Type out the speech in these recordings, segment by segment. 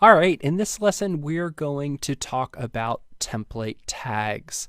All right, in this lesson, we're going to talk about template tags.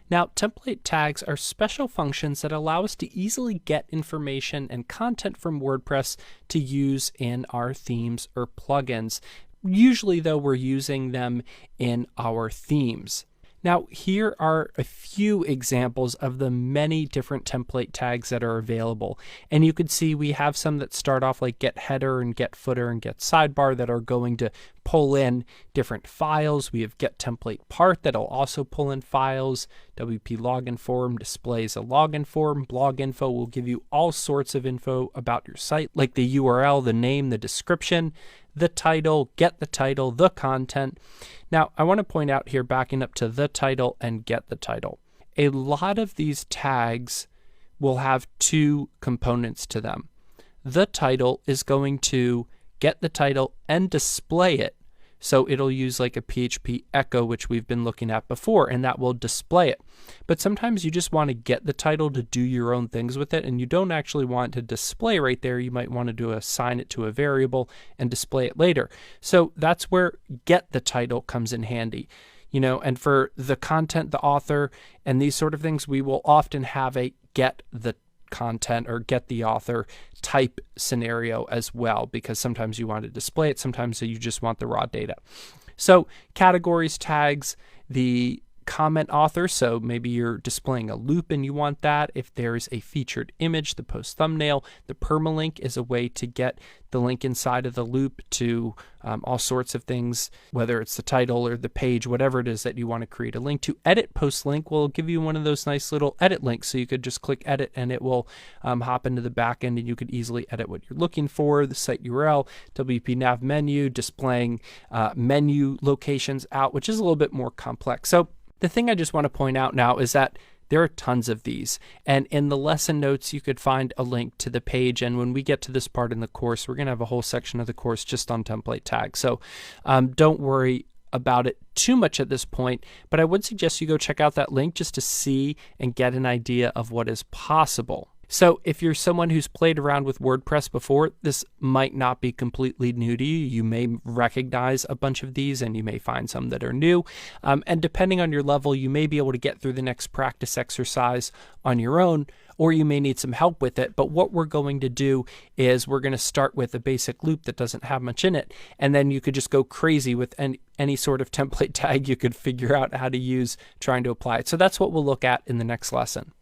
Now, template tags are special functions that allow us to easily get information and content from WordPress to use in our themes or plugins. Usually, though, we're using them in our themes. Now, here are a few examples of the many different template tags that are available. And you can see we have some that start off like get header and get footer and get sidebar that are going to pull in different files. We have get template part that'll also pull in files. WP login form displays a login form. Blog info will give you all sorts of info about your site, like the URL, the name, the description, the title, get the title, the content. Now, I want to point out here, backing up to the title and get the title. A lot of these tags will have two components to them. The title is going to get the title and display it. So it'll use like a PHP echo, which we've been looking at before, and that will display it. But sometimes you just want to get the title to do your own things with it, and you don't actually want to display right there. You might want to assign it to a variable and display it later. So that's where get the title comes in handy. And for the content, the author, and these sort of things, we will often have a get the content or get the author type scenario as well, because sometimes you want to display it, sometimes you just want the raw data. So categories, tags, the comment author, so maybe you're displaying a loop and you want that. If there's a featured image, the post thumbnail, the permalink is a way to get the link inside of the loop to all sorts of things, whether it's the title or the page, whatever it is that you want to create a link to. Edit post link will give you one of those nice little edit links, so you could just click edit and it will hop into the back end and you could easily edit what you're looking for. The site URL, WP nav menu, displaying menu locations out, which is a little bit more complex. So the thing I just want to point out now is that there are tons of these, and in the lesson notes you could find a link to the page, and when we get to this part in the course, we're going to have a whole section of the course just on template tags. So don't worry about it too much at this point, but I would suggest you go check out that link just to see and get an idea of what is possible. So if you're someone who's played around with WordPress before, this might not be completely new to you. You may recognize a bunch of these and you may find some that are new. And depending on your level, you may be able to get through the next practice exercise on your own, or you may need some help with it. But what we're going to do is we're going to start with a basic loop that doesn't have much in it. And then you could just go crazy with any sort of template tag you could figure out how to use trying to apply it. So that's what we'll look at in the next lesson.